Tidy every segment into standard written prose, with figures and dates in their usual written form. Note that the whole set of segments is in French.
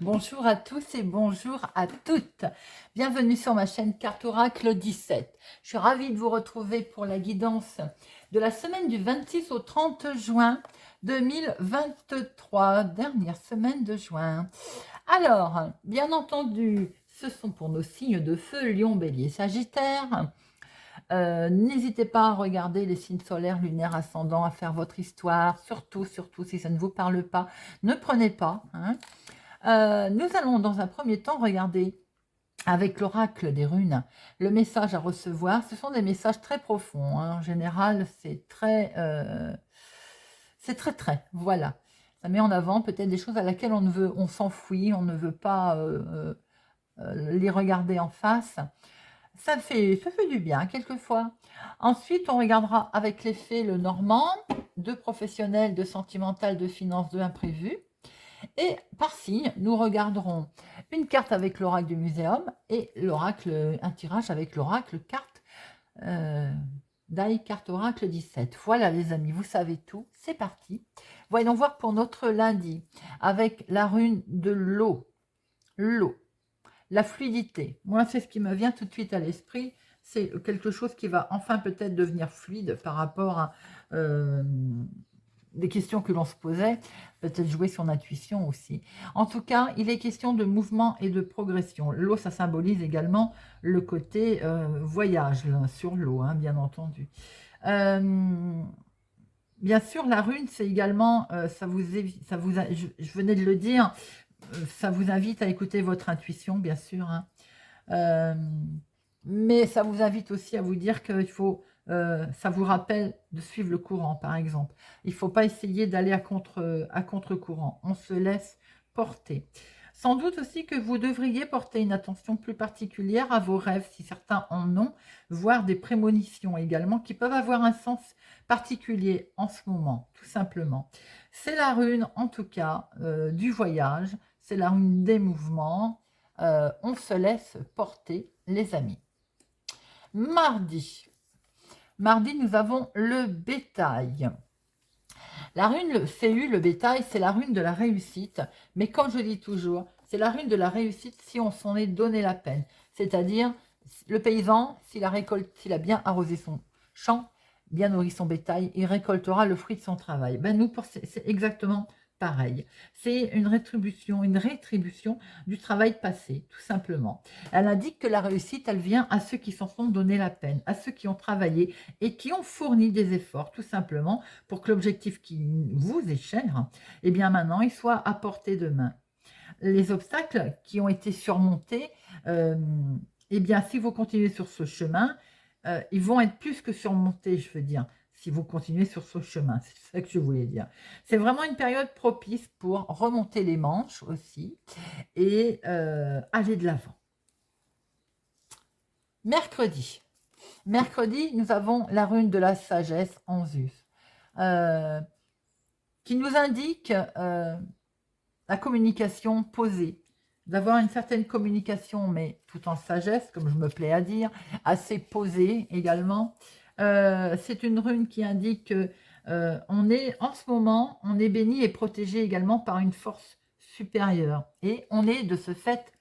Bonjour à tous et bonjour à toutes. Bienvenue sur ma chaîne Carte Oracle 17. Je suis ravie de vous retrouver pour la guidance de la semaine du 26 au 30 juin 2023, dernière semaine de juin. Alors, bien entendu, ce sont pour nos signes de feu, Lion, Bélier, Sagittaire. N'hésitez pas à regarder les signes solaires, lunaires, ascendants, à faire votre histoire. Surtout, si ça ne vous parle pas, ne prenez pas, hein. Nous allons dans un premier temps regarder avec l'oracle des runes le message à recevoir. Ce sont des messages très profonds, hein. En général, c'est très, voilà. Ça met en avant peut-être des choses à laquelle on s'enfuit, on ne veut pas les regarder en face. Ça fait du bien quelquefois. Ensuite, on regardera avec les fées le normand, de professionnel, de sentimental, de finance, de imprévu. Et par signe, nous regarderons une carte avec l'oracle du muséum et un tirage avec l'oracle carte carte oracle 17. Voilà les amis, vous savez tout, c'est parti. Voyons voir pour notre lundi avec la rune de l'eau, la fluidité. Moi, c'est ce qui me vient tout de suite à l'esprit. C'est quelque chose qui va enfin peut-être devenir fluide par rapport à des questions que l'on se posait, peut-être jouer son intuition aussi. En tout cas, il est question de mouvement et de progression. L'eau, ça symbolise également le côté voyage là, sur l'eau, hein, bien entendu. Bien sûr, la rune, c'est également, je venais de le dire, ça vous invite à écouter votre intuition, bien sûr, hein. Mais ça vous invite aussi à vous dire qu'il faut, ça vous rappelle de suivre le courant, par exemple. Il ne faut pas essayer d'aller à contre-courant. On se laisse porter. Sans doute aussi que vous devriez porter une attention plus particulière à vos rêves, si certains en ont, voire des prémonitions également, qui peuvent avoir un sens particulier en ce moment, tout simplement. C'est la rune, en tout cas, du voyage, c'est la rune des mouvements. On se laisse porter, les amis. Mardi, nous avons le bétail. La rune, le CU, le bétail, c'est la rune de la réussite. Mais comme je dis toujours, c'est la rune de la réussite si on s'en est donné la peine. C'est-à-dire, le paysan, s'il a bien arrosé son champ, bien nourri son bétail, il récoltera le fruit de son travail. Ben nous, c'est exactement pareil. C'est une rétribution du travail passé, tout simplement. Elle indique que la réussite, elle vient à ceux qui s'en sont donné la peine, à ceux qui ont travaillé et qui ont fourni des efforts, tout simplement, pour que l'objectif qui vous est cher, eh bien maintenant, il soit à portée de main. Les obstacles qui ont été surmontés, eh bien, si vous continuez sur ce chemin, ils vont être plus que surmontés, je veux dire, si vous continuez sur ce chemin. C'est ça que je voulais dire. C'est vraiment une période propice pour remonter les manches aussi et aller de l'avant. Mercredi, nous avons la rune de la sagesse en Zeus, qui nous indique la communication posée, d'avoir une certaine communication, mais tout en sagesse, comme je me plais à dire, assez posée également. C'est une rune qui indique que on est en ce moment, on est béni et protégé également par une force supérieure. Et on est de ce fait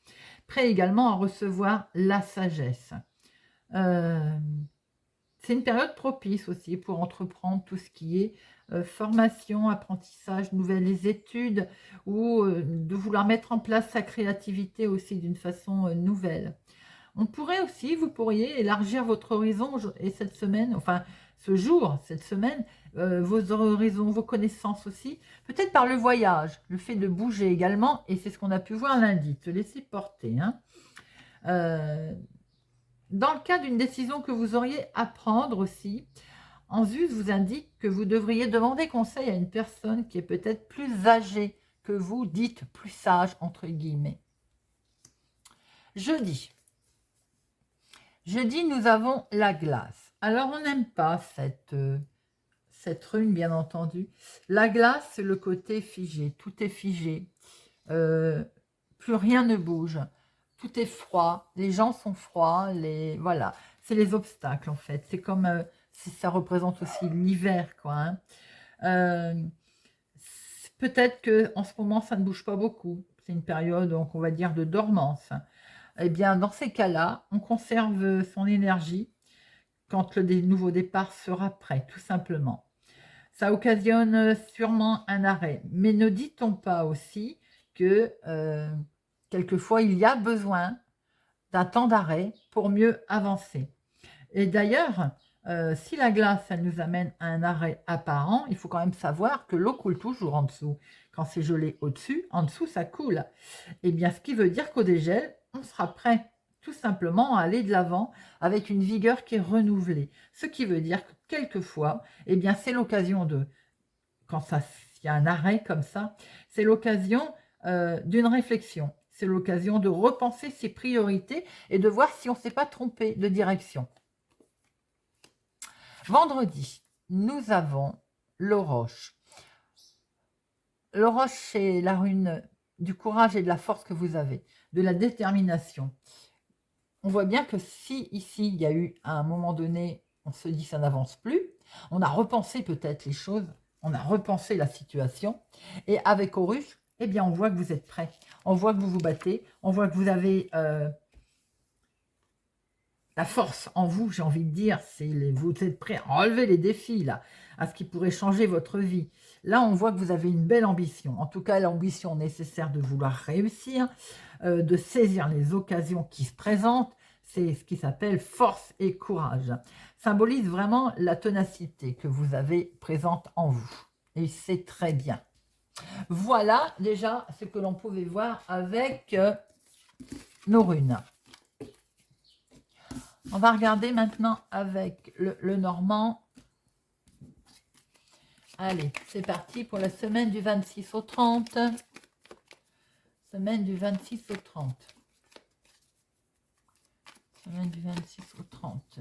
prêt également à recevoir la sagesse. C'est une période propice aussi pour entreprendre tout ce qui est formation, apprentissage, nouvelles études ou de vouloir mettre en place sa créativité aussi d'une façon nouvelle. Vous pourriez élargir votre horizon et cette semaine, enfin cette semaine, vos horizons, vos connaissances aussi, peut-être par le voyage, le fait de bouger également, et c'est ce qu'on a pu voir lundi, se laisser porter, hein. Dans le cas d'une décision que vous auriez à prendre aussi, Anzus vous indique que vous devriez demander conseil à une personne qui est peut-être plus âgée que vous, dites plus sage, entre guillemets. Jeudi, nous avons la glace. Alors, on n'aime pas cette rune, bien entendu. La glace, c'est le côté figé. Tout est figé. Plus rien ne bouge. Tout est froid. Les gens sont froids. Voilà. C'est les obstacles, en fait. C'est comme si ça représente aussi l'hiver, quoi. Hein. Peut-être que en ce moment, ça ne bouge pas beaucoup. C'est une période, donc, on va dire, de dormance. Eh bien, dans ces cas-là, on conserve son énergie quand le nouveau départ sera prêt, tout simplement. Ça occasionne sûrement un arrêt. Mais ne dit-on pas aussi que quelquefois, il y a besoin d'un temps d'arrêt pour mieux avancer. Et d'ailleurs, si la glace, elle nous amène à un arrêt apparent, il faut quand même savoir que l'eau coule toujours en dessous. Quand c'est gelé au-dessus, en dessous, ça coule. Eh bien, ce qui veut dire qu'au dégel, on sera prêt tout simplement à aller de l'avant avec une vigueur qui est renouvelée. Ce qui veut dire que quelquefois, eh bien, c'est l'occasion de, quand il y a un arrêt comme ça, c'est l'occasion d'une réflexion. C'est l'occasion de repenser ses priorités et de voir si on ne s'est pas trompé de direction. Vendredi, nous avons l'Oroche. L'Oroche, c'est la rune du courage et de la force que vous avez, de la détermination. On voit bien que si ici, il y a eu à un moment donné, on se dit ça n'avance plus, on a repensé peut-être les choses, on a repensé la situation, et avec Horus, eh bien, on voit que vous êtes prêts, on voit que vous vous battez, on voit que vous avez la force en vous, j'ai envie de dire, vous êtes prêts à relever les défis, là, à ce qui pourrait changer votre vie. Là, on voit que vous avez une belle ambition, en tout cas l'ambition nécessaire de vouloir réussir, de saisir les occasions qui se présentent, c'est ce qui s'appelle force et courage. Symbolise vraiment la ténacité que vous avez présente en vous. Et c'est très bien. Voilà déjà ce que l'on pouvait voir avec nos runes. On va regarder maintenant avec le normand. Allez, c'est parti pour la semaine du 26 au 30. Semaine du 26 au 30. Semaine du 26 au 30.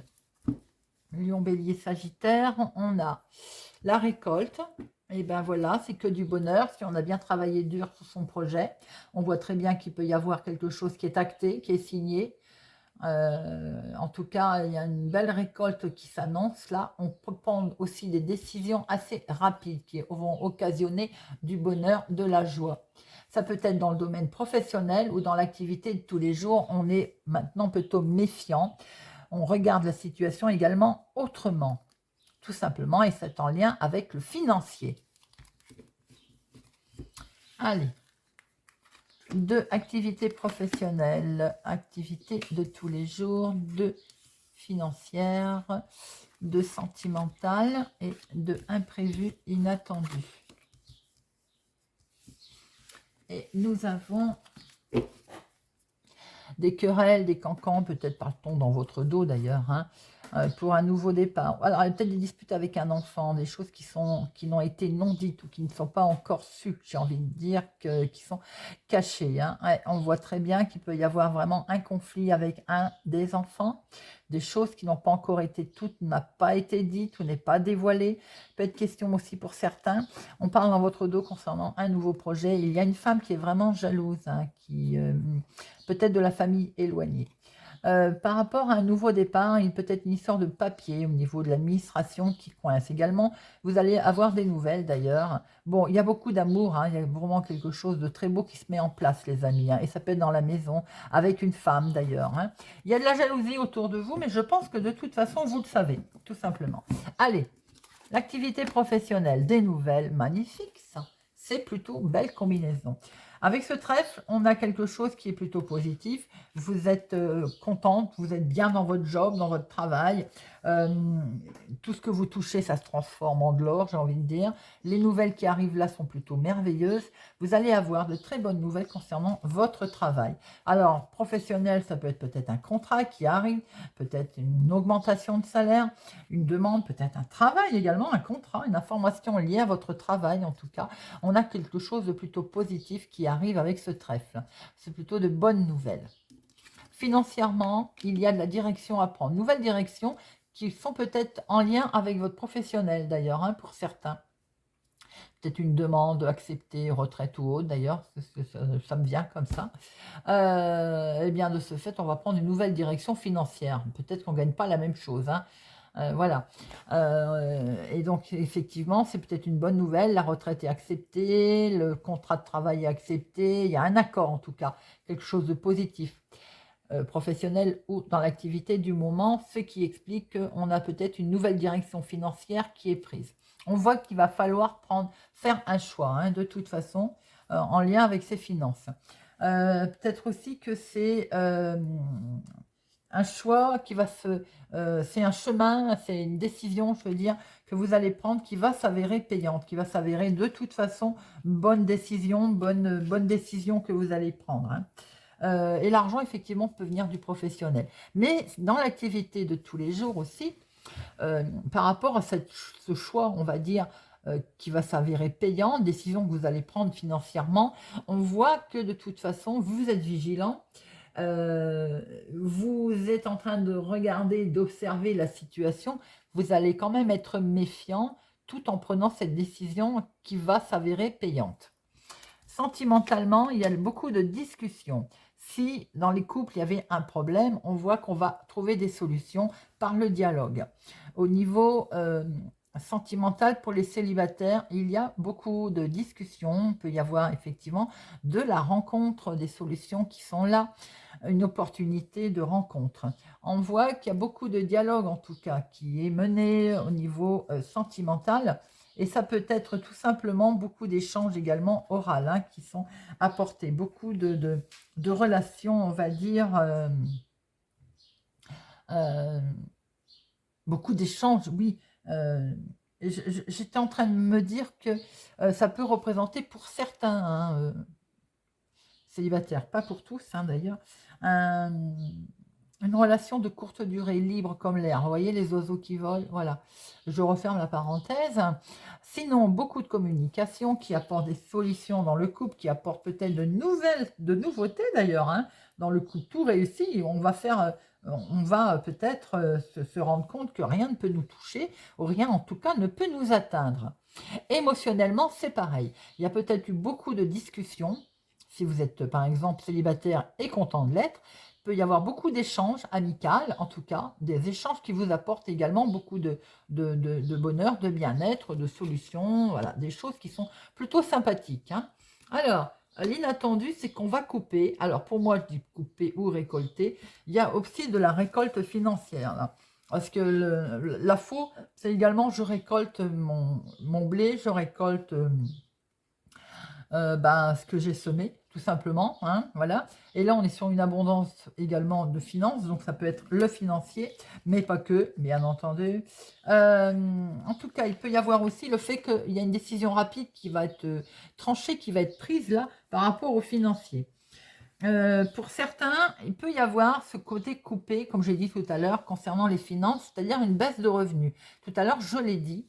Lion, bélier, sagittaire. On a la récolte. Et bien voilà, c'est que du bonheur. Si on a bien travaillé dur sur son projet, on voit très bien qu'il peut y avoir quelque chose qui est acté, qui est signé. En tout cas, il y a une belle récolte qui s'annonce là. On peut prendre aussi des décisions assez rapides qui vont occasionner du bonheur, de la joie. Ça peut être dans le domaine professionnel ou dans l'activité de tous les jours. On est maintenant plutôt méfiant. On regarde la situation également autrement, tout simplement, et c'est en lien avec le financier. Allez. De activités professionnelles, activités de tous les jours, de financières, de sentimentales et de imprévus inattendus. Et nous avons des querelles, des cancans, peut-être parle-t-on dans votre dos d'ailleurs, hein, pour un nouveau départ. Alors, il y a peut-être des disputes avec un enfant, des choses qui n'ont été non dites ou qui ne sont pas encore sues, j'ai envie de dire, qui sont cachées. Hein. Ouais, on voit très bien qu'il peut y avoir vraiment un conflit avec un des enfants, des choses qui n'ont pas encore été, toutes n'a pas été dites ou n'est pas dévoilé. Peut être question aussi pour certains. On parle dans votre dos concernant un nouveau projet. Il y a une femme qui est vraiment jalouse, hein, qui peut-être de la famille éloignée. Par rapport à un nouveau départ, il peut être une histoire de papier au niveau de l'administration qui coince également. Vous allez avoir des nouvelles d'ailleurs. Bon, il y a beaucoup d'amour, hein, il y a vraiment quelque chose de très beau qui se met en place, les amis. Hein, et ça peut être dans la maison, avec une femme d'ailleurs. Hein. Il y a de la jalousie autour de vous, mais je pense que de toute façon, vous le savez, tout simplement. Allez, l'activité professionnelle, des nouvelles, magnifiques, ça. C'est plutôt belle combinaison. Avec ce trèfle, on a quelque chose qui est plutôt positif. Vous êtes contente, vous êtes bien dans votre job, dans votre travail. Tout ce que vous touchez, ça se transforme en de l'or, j'ai envie de dire. Les nouvelles qui arrivent là sont plutôt merveilleuses. Vous allez avoir de très bonnes nouvelles concernant votre travail. Alors, professionnel, ça peut être peut-être un contrat qui arrive, peut-être une augmentation de salaire, une demande, peut-être un travail également, un contrat, une information liée à votre travail en tout cas. On a quelque chose de plutôt positif qui arrive avec ce trèfle. C'est plutôt de bonnes nouvelles. Financièrement, il y a de la direction à prendre. Nouvelle direction qui sont peut-être en lien avec votre professionnel d'ailleurs, hein, pour certains. Peut-être une demande acceptée, retraite ou autre d'ailleurs, parce que ça me vient comme ça. Et bien de ce fait, on va prendre une nouvelle direction financière. Peut-être qu'on ne gagne pas la même chose, hein. Voilà. Et donc, effectivement, c'est peut-être une bonne nouvelle. La retraite est acceptée, le contrat de travail est accepté. Il y a un accord, en tout cas, quelque chose de positif, professionnel ou dans l'activité du moment, ce qui explique qu'on a peut-être une nouvelle direction financière qui est prise. On voit qu'il va falloir faire un choix, hein, de toute façon, en lien avec ses finances. Peut-être aussi que c'est un choix qui va c'est un chemin, c'est une décision, je veux dire, que vous allez prendre qui va s'avérer payante, qui va s'avérer de toute façon bonne décision, bonne décision que vous allez prendre, hein. Et l'argent, effectivement, peut venir du professionnel. Mais dans l'activité de tous les jours aussi, par rapport à ce choix, on va dire, qui va s'avérer payant, décision que vous allez prendre financièrement, on voit que de toute façon, vous êtes vigilant. Vous êtes en train de regarder, d'observer la situation, vous allez quand même être méfiant tout en prenant cette décision qui va s'avérer payante. Sentimentalement, il y a beaucoup de discussions. Si dans les couples, il y avait un problème, on voit qu'on va trouver des solutions par le dialogue. Au niveau sentimental, pour les célibataires, il y a beaucoup de discussions. Il peut y avoir effectivement de la rencontre, des solutions qui sont là, une opportunité de rencontre. On voit qu'il y a beaucoup de dialogue, en tout cas, qui est mené au niveau sentimental. Et ça peut être tout simplement beaucoup d'échanges également oraux, hein, qui sont apportés. Beaucoup de relations, on va dire, beaucoup d'échanges, oui. J'étais en train de me dire que ça peut représenter pour certains, hein, célibataires, pas pour tous, hein, d'ailleurs, une relation de courte durée, libre comme l'air. Vous voyez les oiseaux qui volent, voilà. Je referme la parenthèse. Sinon, beaucoup de communication qui apporte des solutions dans le couple, qui apporte peut-être de nouveautés d'ailleurs, hein, dans le couple. Tout réussi, on va peut-être se rendre compte que rien ne peut nous toucher, ou rien en tout cas ne peut nous atteindre. Émotionnellement, c'est pareil. Il y a peut-être eu beaucoup de discussions. Si vous êtes par exemple célibataire et content de l'être, il peut y avoir beaucoup d'échanges amicaux, en tout cas, des échanges qui vous apportent également beaucoup de bonheur, de bien-être, de solutions, voilà, des choses qui sont plutôt sympathiques, hein. Alors, l'inattendu, c'est qu'on va couper. Alors, pour moi, je dis couper ou récolter. Il y a aussi de la récolte financière, là. Parce que la faux, c'est également, je récolte mon blé, je récolte ce que j'ai semé, tout simplement, hein, voilà. Et là, on est sur une abondance également de finances, donc ça peut être le financier, mais pas que, bien entendu. En tout cas, il peut y avoir aussi le fait qu'il y a une décision rapide qui va être tranchée, qui va être prise là, par rapport au financier. Pour certains, il peut y avoir ce côté coupé, comme j'ai dit tout à l'heure, concernant les finances, c'est-à-dire une baisse de revenus. Tout à l'heure, je l'ai dit,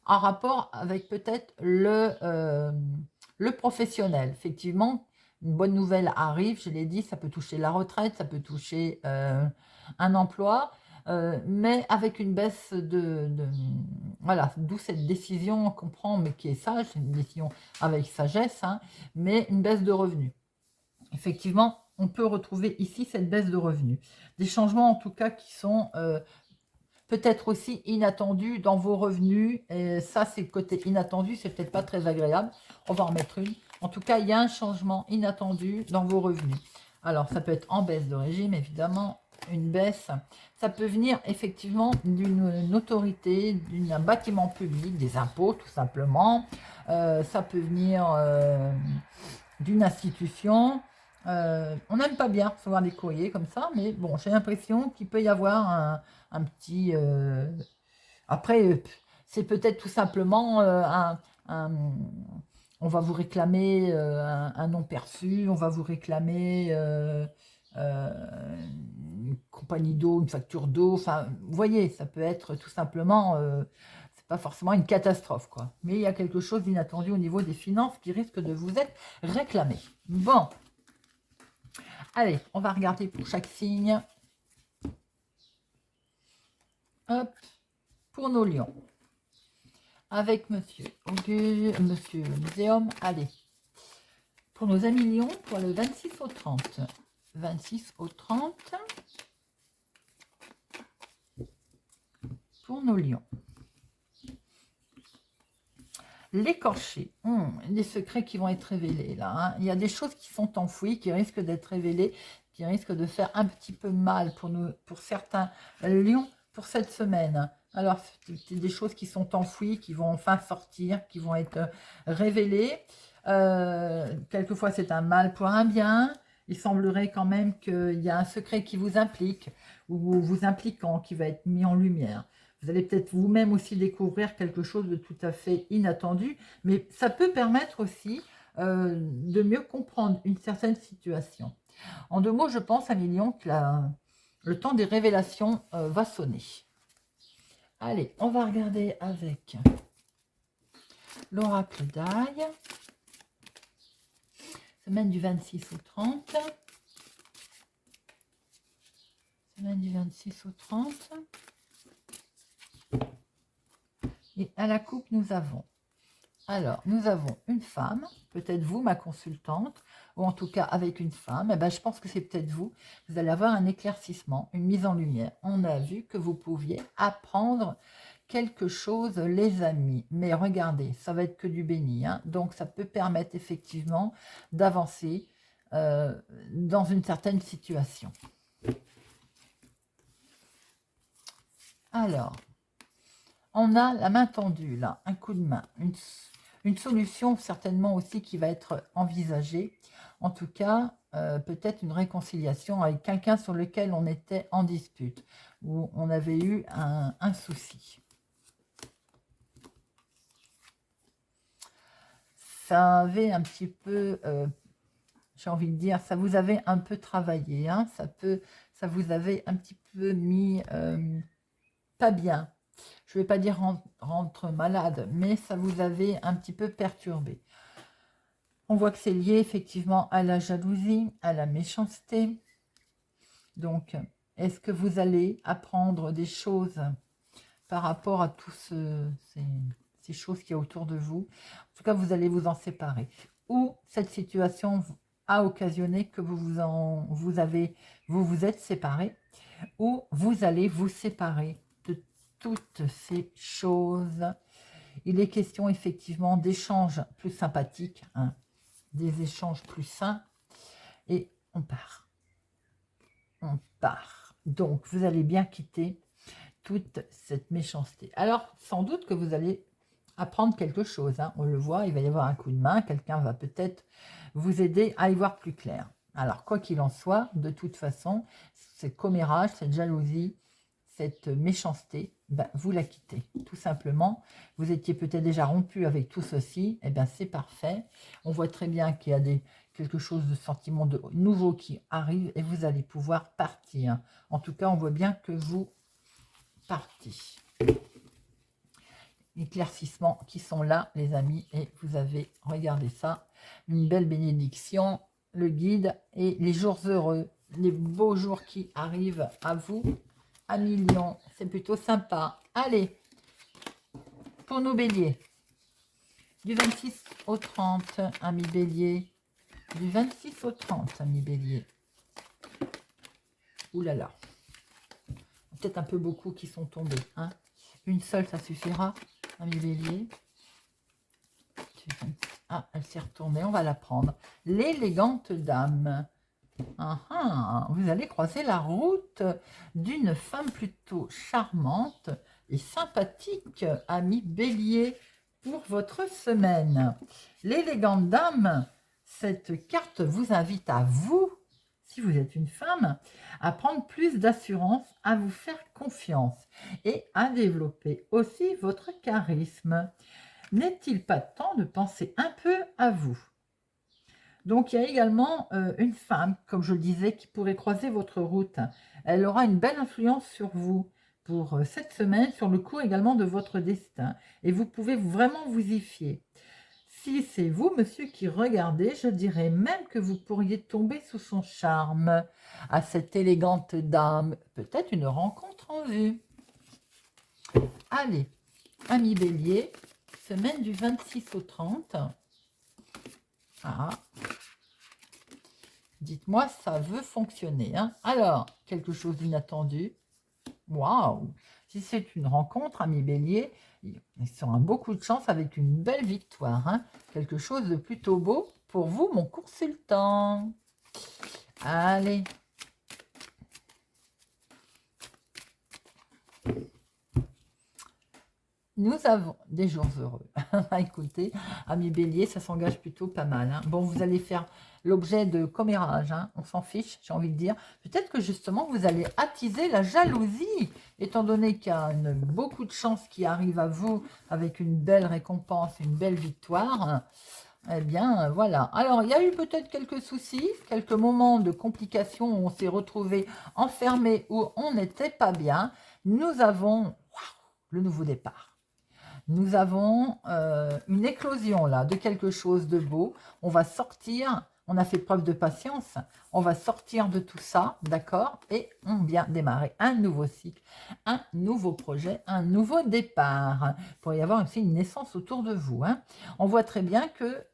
en rapport avec peut-être le professionnel. Effectivement, une bonne nouvelle arrive, je l'ai dit, ça peut toucher la retraite, ça peut toucher un emploi, mais avec une baisse voilà, d'où cette décision qu'on prend, mais qui est sage, une décision avec sagesse, hein, mais une baisse de revenus. Effectivement, on peut retrouver ici cette baisse de revenus. Des changements en tout cas qui sont peut-être aussi inattendus dans vos revenus. Et ça, c'est le côté inattendu, c'est peut-être pas très agréable. On va en remettre une. En tout cas, il y a un changement inattendu dans vos revenus. Alors, ça peut être en baisse de régime, évidemment, une baisse. Ça peut venir effectivement d'une autorité, d'un bâtiment public, des impôts tout simplement. Ça peut venir d'une institution. On n'aime pas bien recevoir des courriers comme ça, mais bon, j'ai l'impression qu'il peut y avoir un petit... Après, c'est peut-être tout simplement on va vous réclamer un non perçu, on va vous réclamer une compagnie d'eau, une facture d'eau. Enfin, vous voyez, ça peut être tout simplement... c'est pas forcément une catastrophe, quoi. Mais il y a quelque chose d'inattendu au niveau des finances qui risque de vous être réclamé. Bon. Allez, on va regarder pour chaque signe. Hop, pour nos lions. Avec monsieur Muséum, allez. Pour nos amis lions, pour le 26 au 30. 26 au 30. Pour nos lions. L'écorché, des secrets qui vont être révélés là. Hein. Il y a des choses qui sont enfouies, qui risquent d'être révélées, qui risquent de faire un petit peu mal pour certains lions pour cette semaine. Alors, c'est des choses qui sont enfouies, qui vont enfin sortir, qui vont être révélées. Quelquefois, c'est un mal pour un bien. Il semblerait quand même qu'il y a un secret qui vous implique, ou vous impliquant, qui va être mis en lumière. Vous allez peut-être vous-même aussi découvrir quelque chose de tout à fait inattendu, mais ça peut permettre aussi de mieux comprendre une certaine situation. En deux mots, je pense, à Million, que le temps des révélations va sonner. Allez, on va regarder avec l'oracle d'ail. Semaine du 26 au 30. Semaine du 26 au 30. Et à la coupe, nous avons une femme, peut-être vous, ma consultante, ou en tout cas avec une femme. Eh ben, je pense que c'est peut-être vous. Vous allez avoir un éclaircissement, une mise en lumière. On a vu que vous pouviez apprendre quelque chose, les amis. Mais regardez, ça va être que du béni. Hein. Donc, ça peut permettre effectivement d'avancer dans une certaine situation. Alors, on a la main tendue, là, un coup de main, une solution certainement aussi qui va être envisagée. En tout cas, peut-être une réconciliation avec quelqu'un sur lequel on était en dispute, où on avait eu un souci. Ça avait un petit peu, j'ai envie de dire, ça vous avait un peu travaillé, hein, ça vous avait un petit peu mis pas bien. Je ne vais pas dire rentre malade, mais ça vous avait un petit peu perturbé. On voit que c'est lié effectivement à la jalousie, à la méchanceté. Donc, est-ce que vous allez apprendre des choses par rapport à toutes ces choses qu'il y a autour de vous? En tout cas, vous allez vous en séparer. Ou cette situation a occasionné que vous vous êtes séparés, ou vous allez vous séparer de toutes ces choses. Il est question effectivement d'échanges plus sympathiques, hein, des échanges plus sains, et on part. On part. Donc, vous allez bien quitter toute cette méchanceté. Alors, sans doute que vous allez apprendre quelque chose. Hein. On le voit, il va y avoir un coup de main. Quelqu'un va peut-être vous aider à y voir plus clair. Alors, quoi qu'il en soit, de toute façon, ce commérage, cette jalousie, cette méchanceté, ben, vous la quittez, tout simplement. Vous étiez peut-être déjà rompu avec tout ceci, et bien c'est parfait. On voit très bien qu'il y a quelque chose de sentiment de nouveau qui arrive et vous allez pouvoir partir. En tout cas, on voit bien que vous partez. Éclaircissements qui sont là, les amis, et vous avez, regardez ça, une belle bénédiction, le guide et les jours heureux, les beaux jours qui arrivent à vous. À millions, c'est plutôt sympa. Allez, pour nos béliers, du 26 au 30, amis bélier, du 26 au 30, amis bélier. Ouh là là, peut-être un peu beaucoup qui sont tombés. Hein. Une seule, ça suffira, amis bélier. Ah, elle s'est retournée, on va la prendre. L'élégante dame. Vous allez croiser la route d'une femme plutôt charmante et sympathique, ami bélier, pour votre semaine. L'élégante dame, cette carte vous invite à vous, si vous êtes une femme, à prendre plus d'assurance, à vous faire confiance et à développer aussi votre charisme. N'est-il pas temps de penser un peu à vous ? Donc, il y a également une femme, comme je le disais, qui pourrait croiser votre route. Elle aura une belle influence sur vous pour cette semaine, sur le cours également de votre destin. Et vous pouvez vraiment vous y fier. Si c'est vous, monsieur, qui regardez, je dirais même que vous pourriez tomber sous son charme à cette élégante dame. Peut-être une rencontre en vue. Allez, amis bélier, semaine du 26 au 30. Ah, dites-moi, ça veut fonctionner. Hein. Alors, quelque chose d'inattendu. Waouh! Si c'est une rencontre, amis bélier, ils sont un beau coup de chance avec une belle victoire. Hein. Quelque chose de plutôt beau pour vous, mon consultant. Allez. Nous avons des jours heureux. Écoutez, amis bélier, ça s'engage plutôt pas mal. Hein. Bon, vous allez faire l'objet de commérages. Hein. On s'en fiche, j'ai envie de dire. Peut-être que justement, vous allez attiser la jalousie, étant donné qu'il y a beaucoup de chance qui arrive à vous avec une belle récompense, une belle victoire. Eh bien, voilà. Alors, il y a eu peut-être quelques soucis, quelques moments de complications où on s'est retrouvé enfermé, où on n'était pas bien. Nous avons le nouveau départ. Nous avons une éclosion là de quelque chose de beau. On va sortir, on a fait preuve de patience, on va sortir de tout ça, d'accord? Et on vient démarrer un nouveau cycle, un nouveau projet, un nouveau départ. Il pourrait y avoir aussi une naissance autour de vous. Hein. On voit très bien qu'il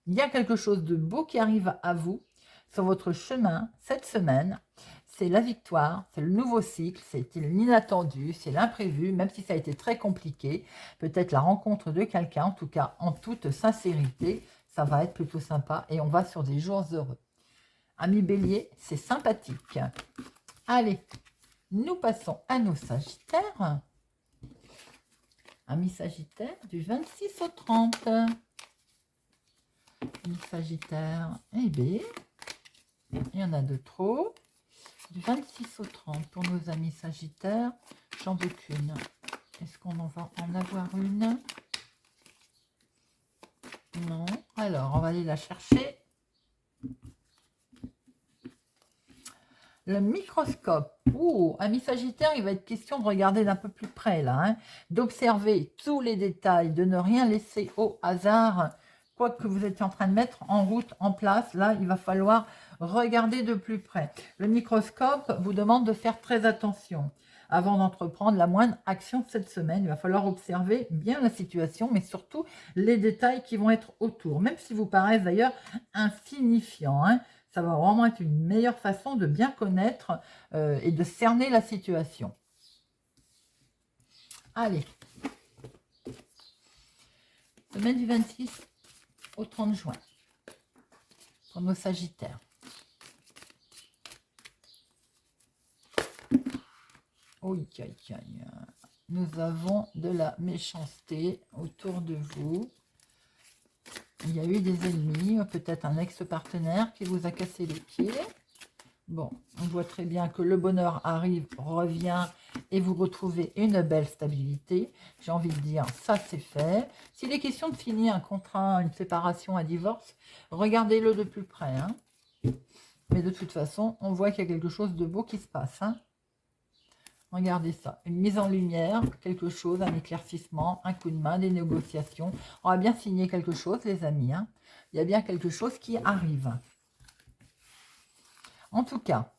y a quelque chose de beau qui arrive à vous sur votre chemin cette semaine. C'est la victoire, c'est le nouveau cycle, c'est l'inattendu, c'est l'imprévu, même si ça a été très compliqué. Peut-être la rencontre de quelqu'un, en tout cas en toute sincérité, ça va être plutôt sympa et on va sur des jours heureux. Amis bélier, c'est sympathique. Allez, nous passons à nos sagittaires. Amis sagittaires, du 26 au 30. Amis sagittaires, eh bien, il y en a de trop. Du 26 au 30 pour nos amis sagittaires, j'en veux qu'une. Est-ce qu'on en va en avoir une? Non. Alors, on va aller la chercher. Le microscope. Oh, amis sagittaires, il va être question de regarder d'un peu plus près là. Hein, d'observer tous les détails, de ne rien laisser au hasard. Quoi que vous êtes en train de mettre en route, en place, là, il va falloir regarder de plus près. Le microscope vous demande de faire très attention. Avant d'entreprendre la moindre action cette semaine, il va falloir observer bien la situation, mais surtout les détails qui vont être autour, même si vous paraissent d'ailleurs insignifiants. Hein, ça va vraiment être une meilleure façon de bien connaître et de cerner la situation. Allez. Semaine du 26 au 30 juin pour nos sagittaires. Oui, nous avons de la méchanceté autour de vous. Il y a eu des ennemis, peut-être un ex-partenaire qui vous a cassé les pieds. Bon, on voit très bien que le bonheur arrive, revient et vous retrouvez une belle stabilité. J'ai envie de dire, ça c'est fait. S'il est question de finir un contrat, une séparation, un divorce, regardez-le de plus près. Hein. Mais de toute façon, on voit qu'il y a quelque chose de beau qui se passe. Hein. Regardez ça, une mise en lumière, quelque chose, un éclaircissement, un coup de main, des négociations. On va bien signer quelque chose, les amis. Hein. Il y a bien quelque chose qui arrive. En tout cas,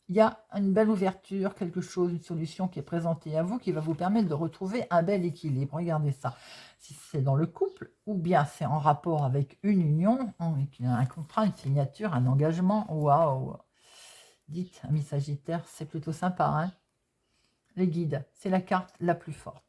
il y a une belle ouverture, quelque chose, une solution qui est présentée à vous qui va vous permettre de retrouver un bel équilibre. Regardez ça. Si c'est dans le couple ou bien c'est en rapport avec une union, avec un contrat, une signature, un engagement. Waouh! Dites, amis sagittaires, c'est plutôt sympa. Hein, les guides, c'est la carte la plus forte.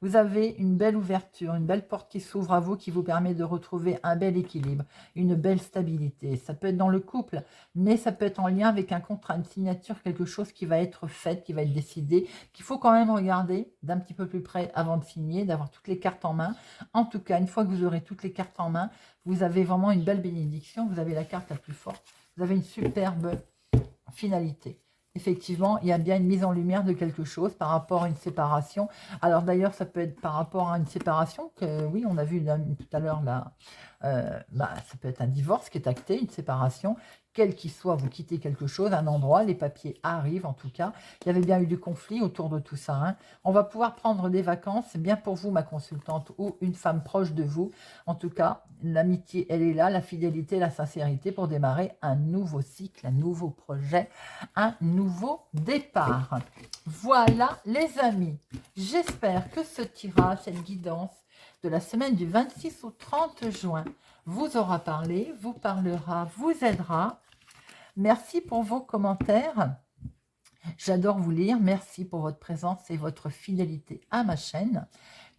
Vous avez une belle ouverture, une belle porte qui s'ouvre à vous qui vous permet de retrouver un bel équilibre, une belle stabilité. Ça peut être dans le couple, mais ça peut être en lien avec un contrat, une signature, quelque chose qui va être fait, qui va être décidé, qu'il faut quand même regarder d'un petit peu plus près avant de signer, d'avoir toutes les cartes en main. En tout cas, une fois que vous aurez toutes les cartes en main, vous avez vraiment une belle bénédiction, vous avez la carte la plus forte, vous avez une superbe finalité. Effectivement, il y a bien une mise en lumière de quelque chose par rapport à une séparation. Alors d'ailleurs, ça peut être par rapport à une séparation que, oui, on a vu tout à l'heure là, Ça peut être un divorce qui est acté, une séparation, quel qu'il soit, vous quittez quelque chose, un endroit, les papiers arrivent en tout cas. Il y avait bien eu du conflit autour de tout ça. Hein. On va pouvoir prendre des vacances, c'est bien pour vous, ma consultante, ou une femme proche de vous. En tout cas, l'amitié, elle est là, la fidélité, la sincérité pour démarrer un nouveau cycle, un nouveau projet, un nouveau départ. Voilà, les amis, j'espère que ce tirage, cette guidance de la semaine du 26 au 30 juin vous aura parlé, vous parlera, vous aidera. Merci pour vos commentaires. J'adore vous lire. Merci pour votre présence et votre fidélité à ma chaîne.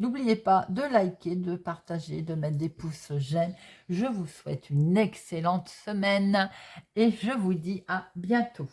N'oubliez pas de liker, de partager, de mettre des pouces j'aime. Je vous souhaite une excellente semaine et je vous dis à bientôt.